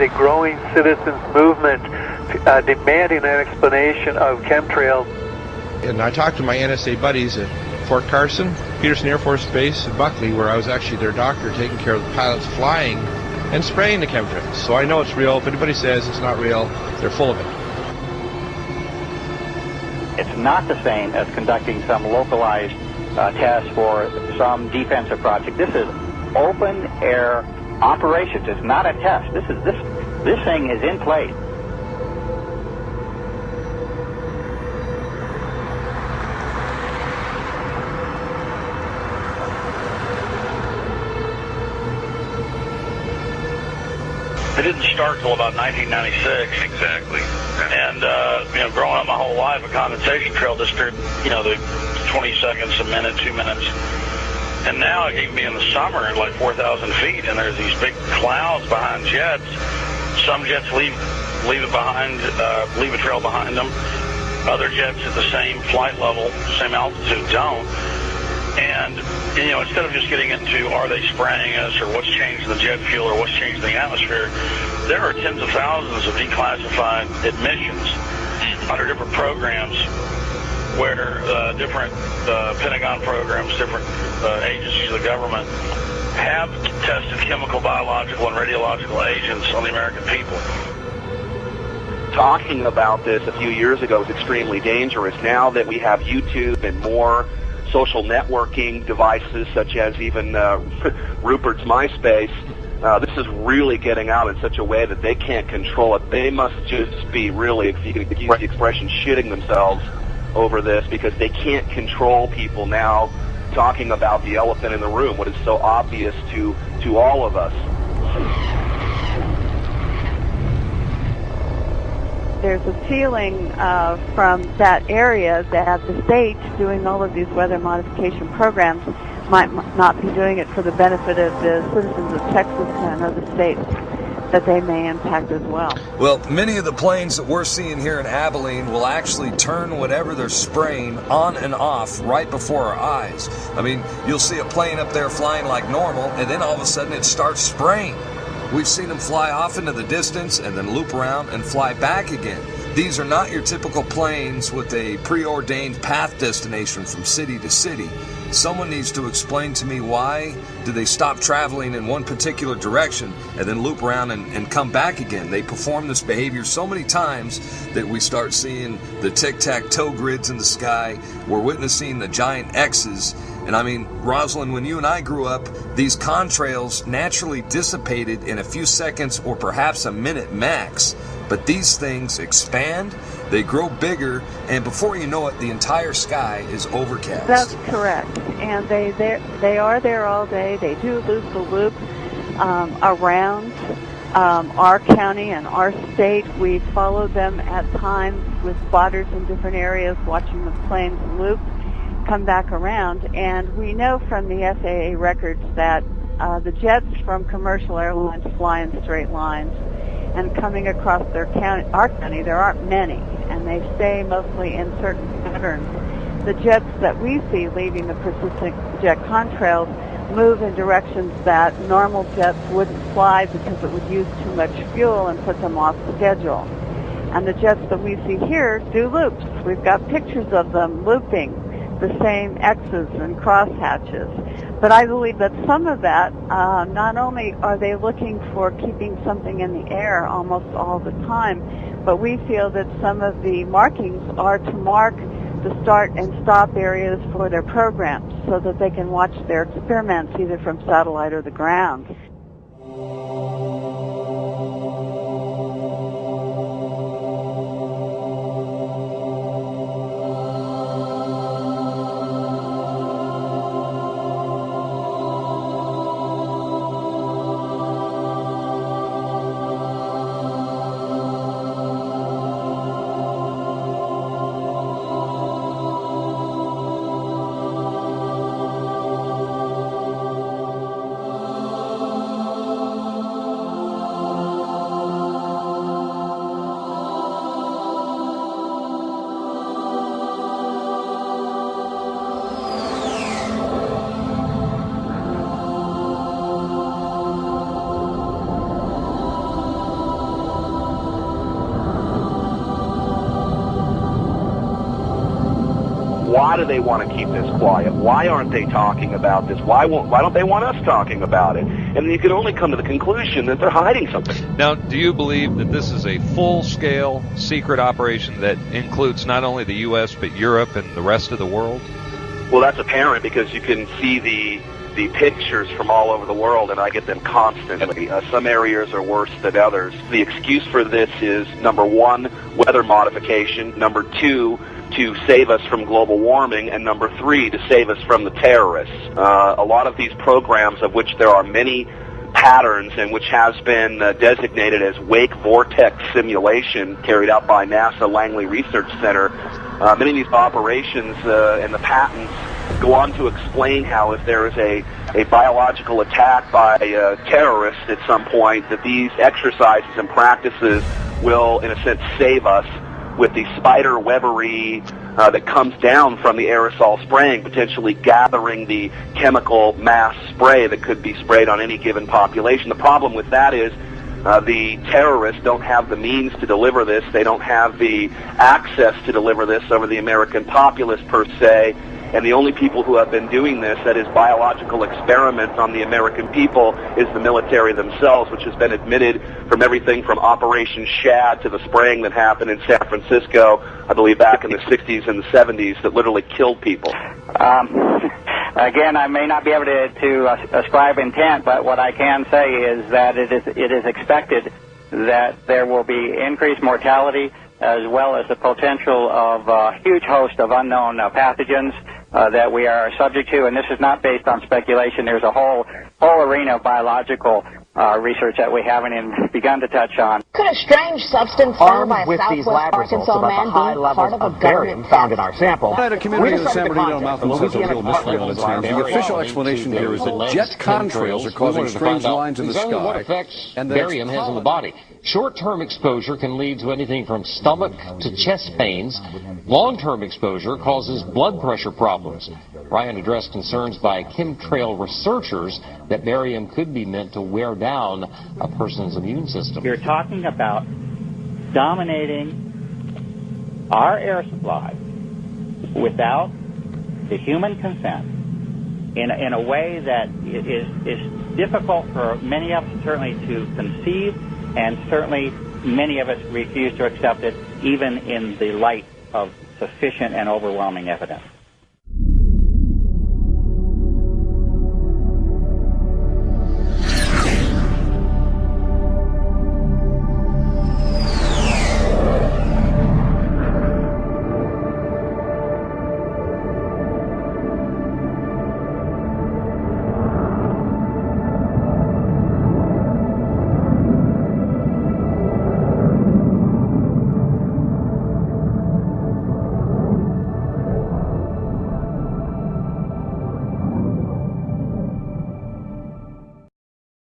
a growing citizens movement demanding an explanation of chemtrails. And I talked to my NSA buddies at Fort Carson, Peterson Air Force Base, and Buckley, where I was actually their doctor taking care of the pilots flying and spraying the chemtrails. So I know it's real. If anybody says it's not real, they're full of it. It's not the same as conducting some localized test for some defensive project. This is open air operations. It's not a test. This thing is in place. It didn't start till about 1996. Exactly. And, growing up my whole life, a condensation trail disappeared, the 20 seconds, a minute, 2 minutes. And now it can be in the summer at like 4,000 feet, and there's these big clouds behind jets. Some jets leave it behind, leave a trail behind them. Other jets at the same flight level, same altitude don't. And, instead of just getting into are they spraying us or what's changed in the jet fuel or what's changed in the atmosphere, there are tens of thousands of declassified admissions under different programs where different Pentagon programs, different agencies of the government have tested chemical, biological, and radiological agents on the American people. Talking about this a few years ago was extremely dangerous. Now that we have YouTube and more social networking devices, such as even Rupert's MySpace, this is really getting out in such a way that they can't control it. They must just be really, if you could use the expression, shitting themselves over this, because they can't control people now talking about the elephant in the room, what is so obvious to all of us. There's a feeling from that area that the state doing all of these weather modification programs might not be doing it for the benefit of the citizens of Texas and other states that they may impact as well. Well, many of the planes that we're seeing here in Abilene will actually turn whatever they're spraying on and off right before our eyes. I mean, you'll see a plane up there flying like normal, and then all of a sudden it starts spraying. We've seen them fly off into the distance and then loop around and fly back again. These are not your typical planes with a preordained path destination from city to city. Someone needs to explain to me why do they stop traveling in one particular direction and then loop around and come back again. They perform this behavior so many times that we start seeing the tic-tac-toe grids in the sky. We're witnessing the giant X's. And I mean, Rosalind, when you and I grew up, these contrails naturally dissipated in a few seconds or perhaps a minute max. But these things expand, they grow bigger, and before you know it, the entire sky is overcast. That's correct. And they are there all day. They do loop the loop around our county and our state. We follow them at times with spotters in different areas, watching the planes loop, come back around. And we know from the FAA records that the jets from commercial airlines fly in straight lines. And coming across our county, there aren't many, and they stay mostly in certain patterns. The jets that we see leaving the persistent jet contrails move in directions that normal jets wouldn't fly because it would use too much fuel and put them off schedule. And the jets that we see here do loops. We've got pictures of them looping the same X's and crosshatches. But I believe that some of that, not only are they looking for keeping something in the air almost all the time, but we feel that some of the markings are to mark the start and stop areas for their programs so that they can watch their experiments either from satellite or the ground. Why do they want to keep this quiet? Why aren't they talking about this? Why don't they want us talking about it? And you can only come to the conclusion that they're hiding something. Now, do you believe that this is a full-scale secret operation that includes not only the U.S. but Europe and the rest of the world? Well, that's apparent because you can see the pictures from all over the world, and I get them constantly. Some areas are worse than others. The excuse for this is, number one, weather modification, number two, to save us from global warming, and number three, to save us from the terrorists. A lot of these programs, of which there are many patterns and which has been designated as wake vortex simulation carried out by NASA Langley Research Center, many of these operations and the patents go on to explain how if there is a biological attack by terrorists at some point, that these exercises and practices will, in a sense, save us with the spider webbery that comes down from the aerosol spraying, potentially gathering the chemical mass spray that could be sprayed on any given population. The problem with that is the terrorists don't have the means to deliver this. They don't have the access to deliver this over the American populace per se. And the only people who have been doing this, that is biological experiments on the American people, is the military themselves, which has been admitted from everything from Operation Shad to the spraying that happened in San Francisco, I believe back in the 60s and the 70s, that literally killed people. Again, I may not be able to ascribe intent, but what I can say is that it is expected that there will be increased mortality as well as the potential of a huge host of unknown pathogens that we are subject to, and this is not based on speculation. There's a whole arena of biological research that we haven't even begun to touch on. Could a strange substance found by a Southwest Arkansas man be part of a government found in our sample? At a community in San Bernardino Mountains has a real mystery on its hands. The official explanation here is that jet contrails are causing strange lines in the sky. What effects barium has on the body. Short-term exposure can lead to anything from stomach to chest pains. Long-term exposure causes blood pressure problems. Ryan addressed concerns by chemtrail researchers that barium could be meant to wear down a person's immune system. You're talking about dominating our air supply without the human consent in a way that is difficult for many of us certainly to conceive, and certainly many of us refuse to accept it even in the light of sufficient and overwhelming evidence.